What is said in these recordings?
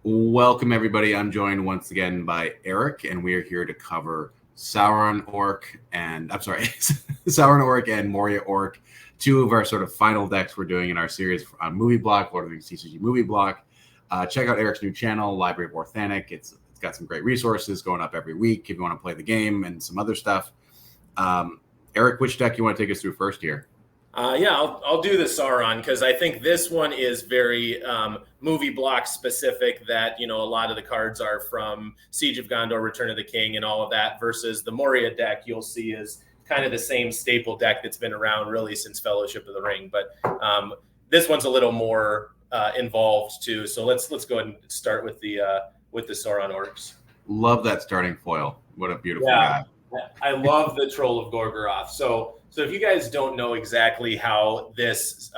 Welcome, everybody. I'm joined once again by Eric, and we are here to cover Sauron Orc and Sauron Orc and Moria Orc, two of our sort of final decks we're doing in our series on Movie Block, Lord of the Rings TCG Movie Block. Check out Eric's new channel, Library of Orthanic. It's got some great resources going up every week if you want to play the game and some other stuff. Eric, which deck you want to take us through first here? I'll do the Sauron because I think this one is very movie block specific, that, a lot of the cards are from Siege of Gondor, Return of the King, and all of that, versus the Moria deck you'll see is kind of the same staple deck that's been around really since Fellowship of the Ring. But this one's a little more involved too. So let's go ahead and start with the Sauron Orcs. Love that starting foil. What a beautiful guy. I love the Troll of Gorgoroth. So if you guys don't know exactly how this,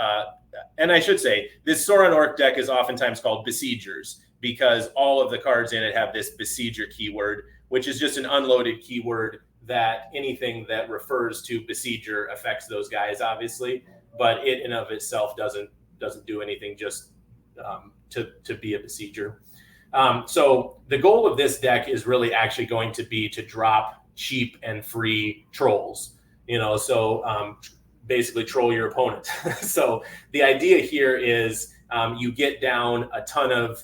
and I should say, this Sauron Orc deck is oftentimes called Besiegers because all of the cards in it have this Besieger keyword, which is just an unloaded keyword that anything that refers to Besieger affects those guys, obviously, but it in of itself doesn't do anything, just to be a Besieger. So the goal of this deck is really actually going to be to drop cheap and free trolls, basically troll your opponent. So the idea here is you get down a ton of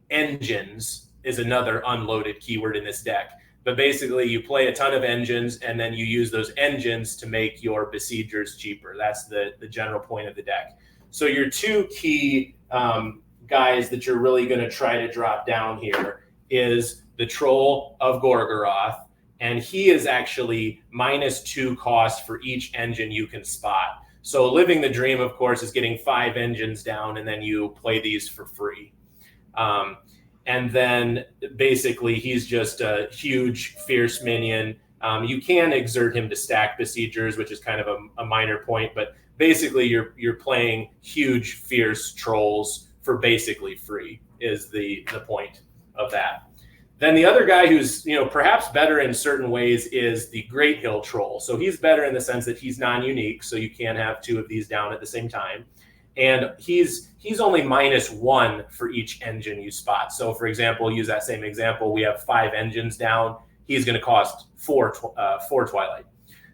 engines is another unloaded keyword in this deck. But basically you play a ton of engines and then you use those engines to make your besiegers cheaper. That's the general point of the deck. So your two key guys that you're really going to try to drop down here is the Troll of Gorgoroth. And he is actually -2 cost for each engine you can spot. So living the dream, of course, is getting 5 engines down, and then you play these for free. And then basically he's just a huge, fierce minion. You can exert him to stack besiegers, which is kind of a minor point, but basically you're playing huge, fierce trolls for basically free is the point of that. Then the other guy who's, perhaps better in certain ways is the Great Hill Troll. So he's better in the sense that he's non-unique, so you can't have 2 of these down at the same time. And he's only -1 for each engine you spot. So for example, use that same example. We have 5 engines down. He's going to cost 4 Twilight.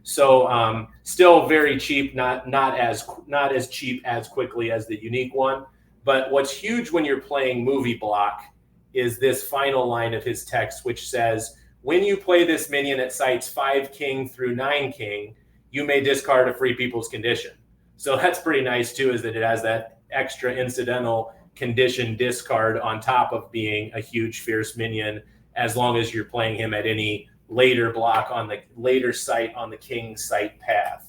So still very cheap, not as cheap as quickly as the unique one. But what's huge when you're playing movie block is this final line of his text, which says, when you play this minion at sites 5 king through 9 king, you may discard a free people's condition. So that's pretty nice too, is that it has that extra incidental condition discard on top of being a huge fierce minion, as long as you're playing him at any later block on the later site on the king site path.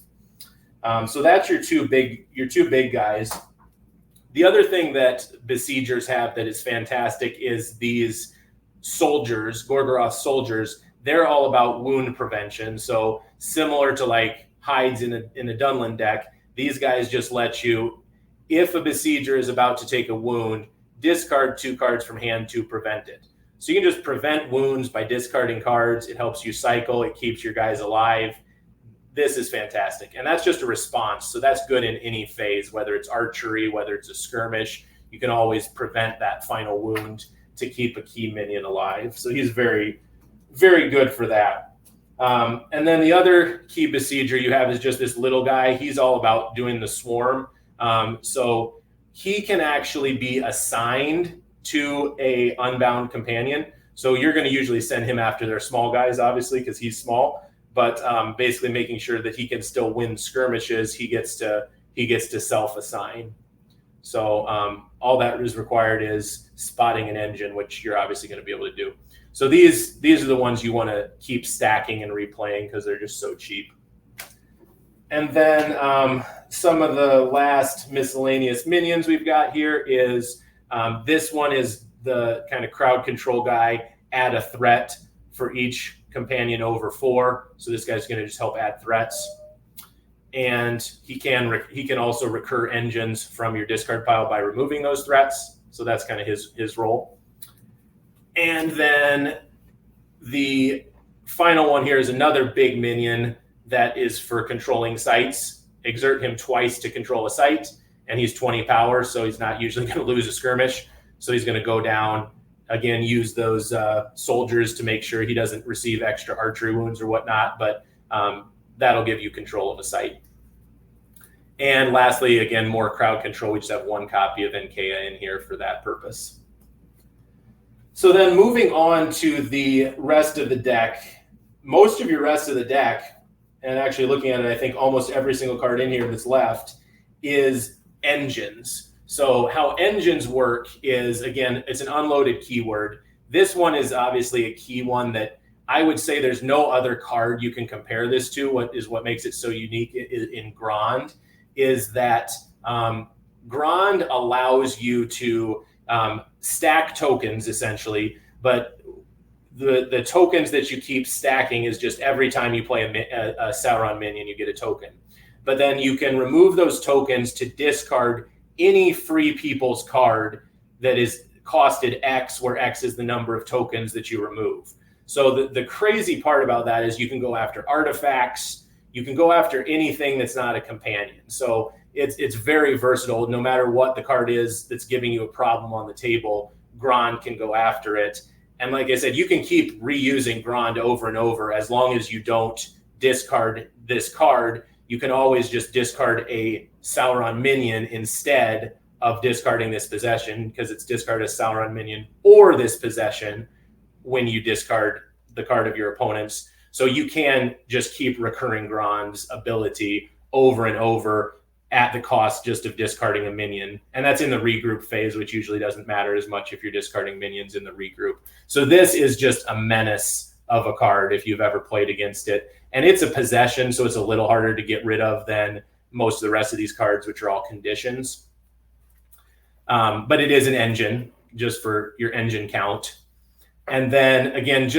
So that's your two big guys. The other thing that Besiegers have that is fantastic is these soldiers, Gorgoroth soldiers. They're all about wound prevention. So similar to like hides in a Dunlin deck, these guys just let you, if a Besieger is about to take a wound, discard 2 cards from hand to prevent it. So you can just prevent wounds by discarding cards. It helps you cycle. It keeps your guys alive. This is fantastic. And that's just a response. So that's good in any phase, whether it's archery, whether it's a skirmish. You can always prevent that final wound to keep a key minion alive. So he's very, very good for that. And then the other key besieger you have is just this little guy. He's all about doing the swarm. So he can actually be assigned to a unbound companion. So you're going to usually send him after their small guys, obviously, because he's small. But basically making sure that he can still win skirmishes, he gets to self-assign. So all that is required is spotting an engine, which you're obviously going to be able to do. So these are the ones you want to keep stacking and replaying because they're just so cheap. And then some of the last miscellaneous minions we've got here is this one is the kind of crowd control guy. Add a threat for each companion over 4. So this guy's going to just help add threats. And he can also recur engines from your discard pile by removing those threats. So that's kind of his role. And then the final one here is another big minion that is for controlling sites. Exert him twice to control a site, and he's 20 power, so he's not usually going to lose a skirmish. So he's going to go down again, use those soldiers to make sure he doesn't receive extra archery wounds or whatnot, but that'll give you control of a site. And lastly, again, more crowd control. We just have one copy of Enquea in here for that purpose. So then moving on to the rest of the deck, most of your rest of the deck, and actually looking at it, I think almost every single card in here that's left is engines. So how engines work is, again, it's an unloaded keyword. This one is obviously a key one that I would say there's no other card you can compare this to. What makes it so unique in Grond is that Grond allows you to stack tokens essentially, but the tokens that you keep stacking is just every time you play a Sauron minion, you get a token. But then you can remove those tokens to discard any free people's card that is costed X, where X is the number of tokens that you remove. So the crazy part about that is you can go after artifacts, you can go after anything that's not a companion. So it's very versatile. No matter what the card is that's giving you a problem on the table, Grond can go after it. And like I said, you can keep reusing Grond over and over as long as you don't discard this card. You can always just discard a Sauron minion instead of discarding this possession, because it's discard a Sauron minion or this possession when you discard the card of your opponents. So you can just keep recurring Grond's ability over and over at the cost just of discarding a minion. And that's in the regroup phase, which usually doesn't matter as much if you're discarding minions in the regroup. So this is just a menace of a card if you've ever played against it. And it's a possession, so it's a little harder to get rid of than most of the rest of these cards, which are all conditions. But it is an engine, just for your engine count. And then again,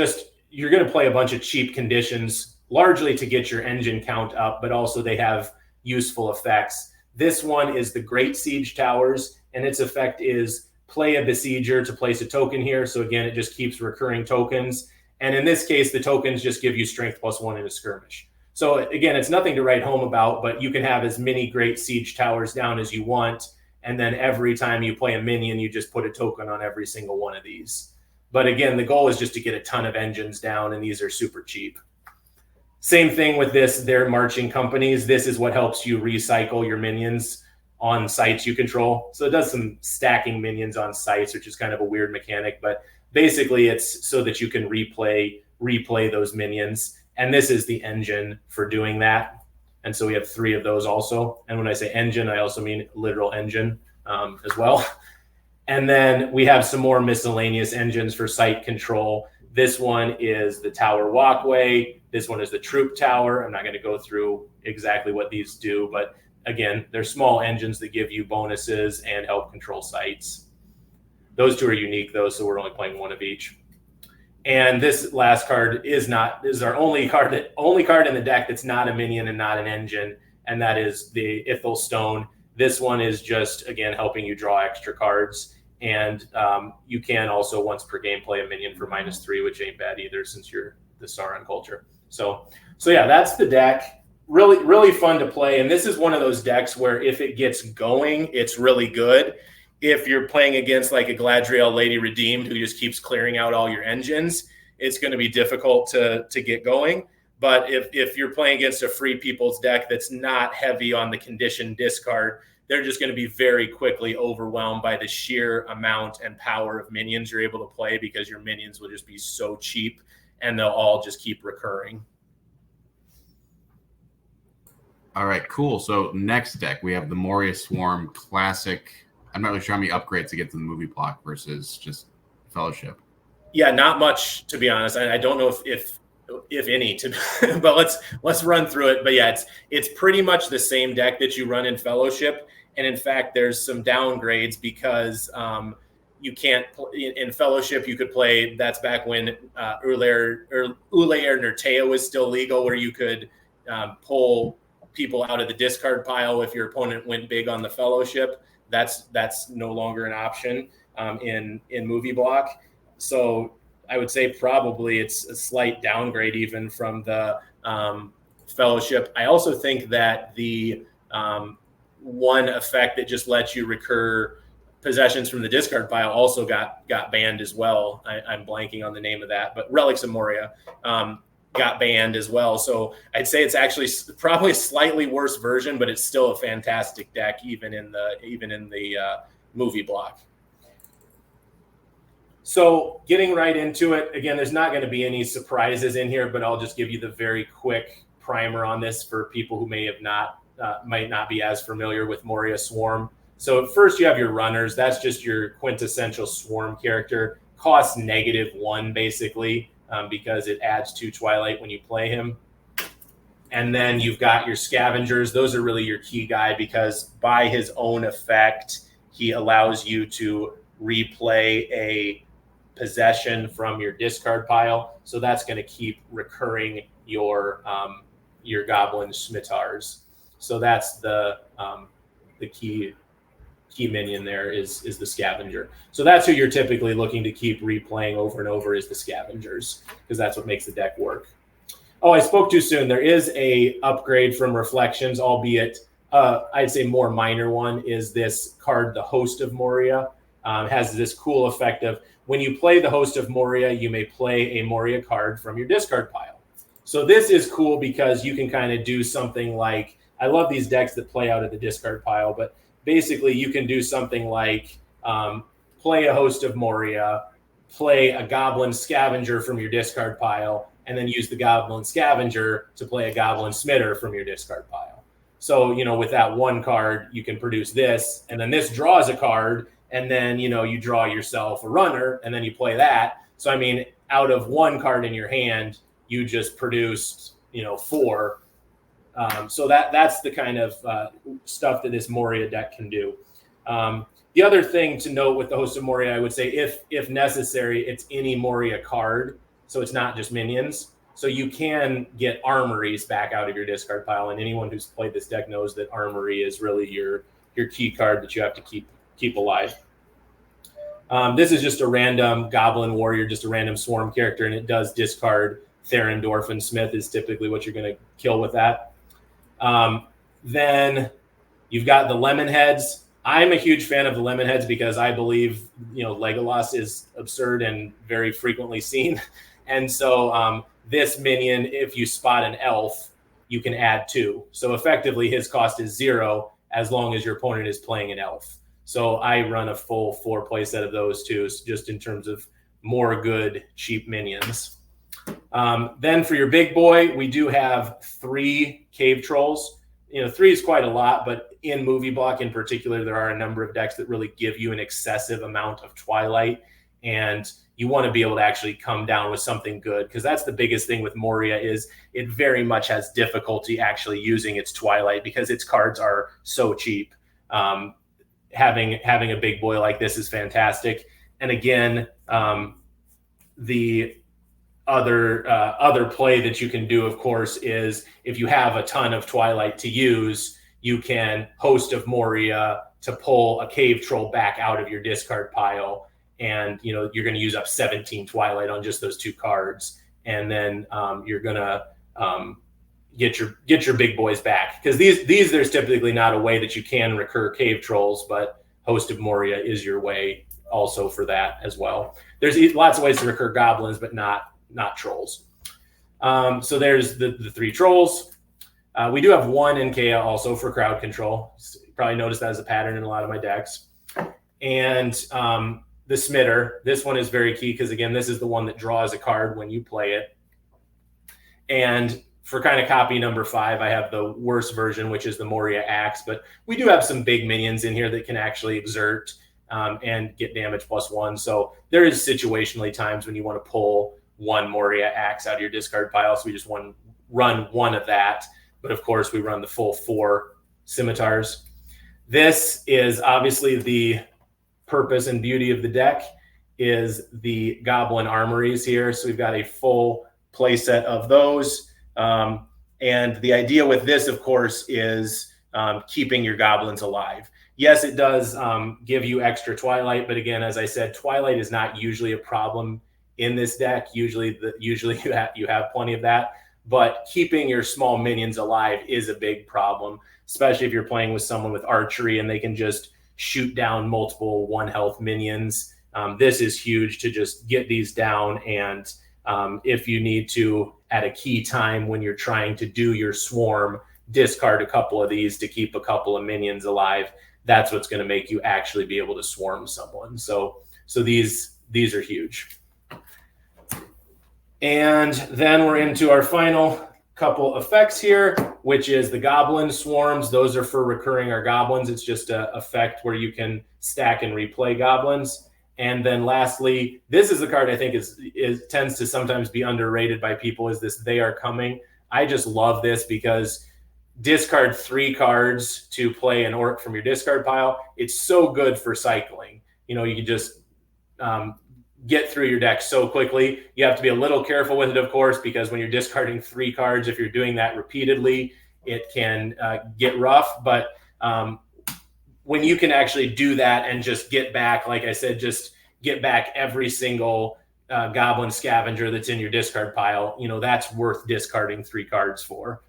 you're going to play a bunch of cheap conditions, largely to get your engine count up, but also they have useful effects. This one is the Great Siege Towers, and its effect is play a Besieger to place a token here. So again, it just keeps recurring tokens. And in this case, the tokens just give you strength +1 in a skirmish. So again, it's nothing to write home about, but you can have as many Great Siege Towers down as you want. And then every time you play a minion, you just put a token on every single one of these. But again, the goal is just to get a ton of engines down, and these are super cheap. Same thing with this, they're marching companies. This is what helps you recycle your minions on sites you control. So it does some stacking minions on sites, which is kind of a weird mechanic, but basically it's so that you can replay those minions. And this is the engine for doing that. And so we have 3 of those also. And when I say engine, I also mean literal engine as well. And then we have some more miscellaneous engines for site control. This one is the Tower Walkway. This one is the Troop Tower. I'm not going to go through exactly what these do, but again, they're small engines that give you bonuses and help control sites. Those 2 are unique though, so we're only playing 1 of each. And this last card is our only card in the deck that's not a minion and not an engine, and that is the Ithil Stone. This one is just, again, helping you draw extra cards. And you can also once per game play a minion for -3, which ain't bad either since you're the Sauron culture. So yeah, that's the deck. Really, really fun to play. And this is one of those decks where if it gets going, it's really good. If you're playing against like a Galadriel Lady Redeemed who just keeps clearing out all your engines, it's going to be difficult to get going. But if you're playing against a free people's deck that's not heavy on the condition discard, they're just going to be very quickly overwhelmed by the sheer amount and power of minions you're able to play, because your minions will just be so cheap and they'll all just keep recurring. All right, cool. So next deck, we have the Moria Swarm Classic. I'm not really sure how many upgrades to get to the movie block versus just Fellowship. Yeah, not much, to be honest. I don't know if any, but let's run through it. But yeah, it's pretty much the same deck that you run in Fellowship. And in fact, there's some downgrades because you can't in Fellowship. You could play. That's back when Ulair Nertea was still legal, where you could pull people out of the discard pile if your opponent went big on the Fellowship. That's no longer an option in movie block. So I would say probably it's a slight downgrade even from the Fellowship. I also think that the one effect that just lets you recur possessions from the discard pile also got banned as well. I'm blanking on the name of that, but Relics of Moria got banned as well. So I'd say it's actually probably a slightly worse version, but it's still a fantastic deck, even in the movie block. So getting right into it, again, there's not going to be any surprises in here, but I'll just give you the very quick primer on this for people who might not be as familiar with Moria Swarm. So first you have your runners. That's just your quintessential swarm character. Costs -1 basically, because it adds 2 Twilight when you play him. And then you've got your scavengers. Those are really your key guy because by his own effect, he allows you to replay a possession from your discard pile. So that's going to keep recurring your Goblin Scimitars. So that's the key minion there is the scavenger. So that's who you're typically looking to keep replaying over and over is the scavengers, because that's what makes the deck work. Oh, I spoke too soon. There is a upgrade from Reflections, albeit I'd say more minor one is this card, the Host of Moria. Has this cool effect of when you play the Host of Moria, you may play a Moria card from your discard pile. So this is cool because you can kind of do something like, I love these decks that play out of the discard pile, but basically you can do something like play a Host of Moria, play a Goblin Scavenger from your discard pile, and then use the Goblin Scavenger to play a Goblin Scimitar from your discard pile. So, with that one card, you can produce this, and then this draws a card, and then, you draw yourself a runner, and then you play that. So, out of one card in your hand, you just produced, 4. So that's the kind of stuff that this Moria deck can do. The other thing to note with the Host of Moria, I would say, if necessary, it's any Moria card. So it's not just minions. So you can get armories back out of your discard pile. And anyone who's played this deck knows that armory is really your key card that you have to keep alive. This is just a random Goblin Warrior, just a random swarm character, and it does discard Therendorf Smith is typically what you're going to kill with that. Then you've got the lemon heads. I'm a huge fan of the lemon heads because I believe, Legolas is absurd and very frequently seen. And so this minion, if you spot an elf, you can add 2. So effectively his cost is 0 as long as your opponent is playing an elf. So I run a full 4 play set of those two, just in terms of more good, cheap minions. Then for your big boy, we do have 3 cave trolls. 3 is quite a lot, but in movie block in particular, there are a number of decks that really give you an excessive amount of Twilight, and you want to be able to actually come down with something good, because that's the biggest thing with Moria is it very much has difficulty actually using its Twilight because its cards are so cheap. Having a big boy like this is fantastic. And again, the other play that you can do, of course, is if you have a ton of Twilight to use, you can Host of Moria to pull a cave troll back out of your discard pile. And, you're going to use up 17 Twilight on just those 2 cards. And then you're going to get your big boys back. Because these there's typically not a way that you can recur cave trolls, but Host of Moria is your way also for that as well. There's lots of ways to recur goblins, but not trolls. So there's the 3 trolls. We do have 1 Enquea also for crowd control. You probably noticed that as a pattern in a lot of my decks. And the Scimitar, this one is very key because, again, this is the one that draws a card when you play it. And for kind of copy number 5, I have the worst version, which is the Moria Axe. But we do have some big minions in here that can actually exert and get damage +1. So there is situationally times when you want to pull 1 Moria Axe out of your discard pile. So we just run 1 of that. But of course, we run the full 4 Scimitars. This is obviously the purpose and beauty of the deck is the Goblin Armories here. So we've got a full play set of those. And the idea with this, of course, is keeping your goblins alive. Yes, it does give you extra Twilight. But again, as I said, Twilight is not usually a problem in this deck. Usually you have plenty of that. But keeping your small minions alive is a big problem, especially if you're playing with someone with archery and they can just shoot down multiple 1 health minions. This is huge to just get these down, and if you need to, at a key time when you're trying to do your swarm, discard a couple of these to keep a couple of minions alive. That's what's going to make you actually be able to swarm someone. So these are huge. And then we're into our final couple effects here, which is the Goblin Swarms. Those are for recurring our goblins. It's just an effect where you can stack and replay goblins. And then lastly, this is a card I think tends to sometimes be underrated by people, is this They Are Coming. I just love this because discard 3 cards to play an orc from your discard pile. It's so good for cycling. You know, you can just get through your deck so quickly. You have to be a little careful with it, of course, because when you're discarding 3 cards, if you're doing that repeatedly, it can get rough. But when you can actually do that and just get back, like I said, just get back every single Goblin Scavenger that's in your discard pile, you know, that's worth discarding 3 cards for.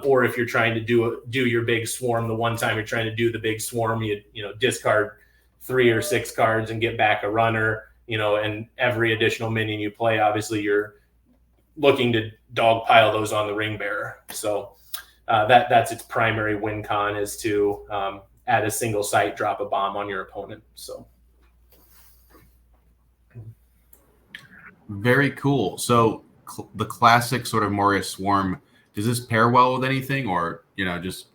Or if you're trying to do your big swarm, the one time you're trying to do the big swarm, you know, discard 3 or 6 cards and get back a runner, you know, and every additional minion you play, obviously you're looking to dogpile those on the ring bearer. So that's its primary win con, is to at a single site drop a bomb on your opponent. So very cool. So the classic sort of Moria Swarm, does this pair well with anything, or, you know, just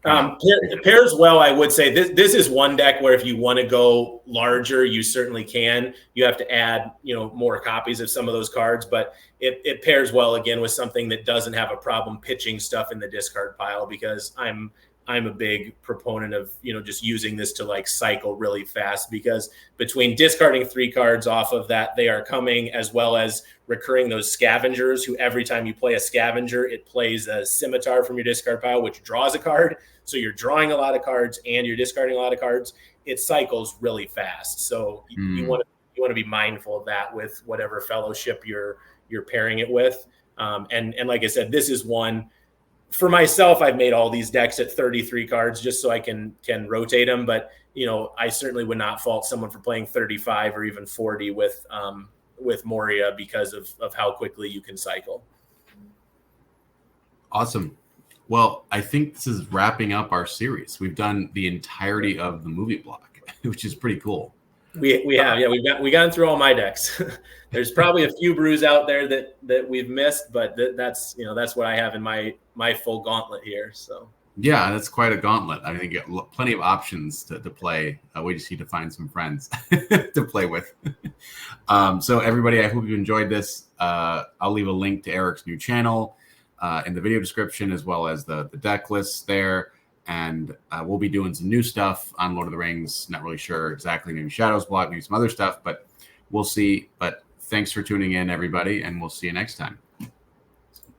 it pairs well? I would say this is one deck where if you want to go larger, you certainly can. You have to add, you know, more copies of some of those cards, but it pairs well again with something that doesn't have a problem pitching stuff in the discard pile, because I'm a big proponent of, you know, just using this to like cycle really fast, because between discarding 3 cards off of that They Are Coming, as well as recurring those scavengers, who every time you play a scavenger, it plays a scimitar from your discard pile, which draws a card. So you're drawing a lot of cards and you're discarding a lot of cards. It cycles really fast. So you want to be mindful of that with whatever fellowship you're pairing it with. And like I said, this is one. For myself, I've made all these decks at 33 cards just so I can rotate them. But, you know, I certainly would not fault someone for playing 35 or even 40 with Moria, because of how quickly you can cycle. Awesome. Well, I think this is wrapping up our series. We've done the entirety of the movie block, which is pretty cool. We have, yeah, we've gotten through all my decks. There's probably a few brews out there that we've missed, but that's what I have in my full gauntlet here. So yeah, that's quite a gauntlet. I think plenty of options to play. We just need to find some friends to play with. So everybody, I hope you enjoyed this. I'll leave a link to Eric's new channel in the video description, as well as the deck lists there. And we'll be doing some new stuff on Lord of the Rings. Not really sure exactly. Maybe Shadows block, maybe some other stuff, but we'll see. But thanks for tuning in, everybody, and we'll see you next time.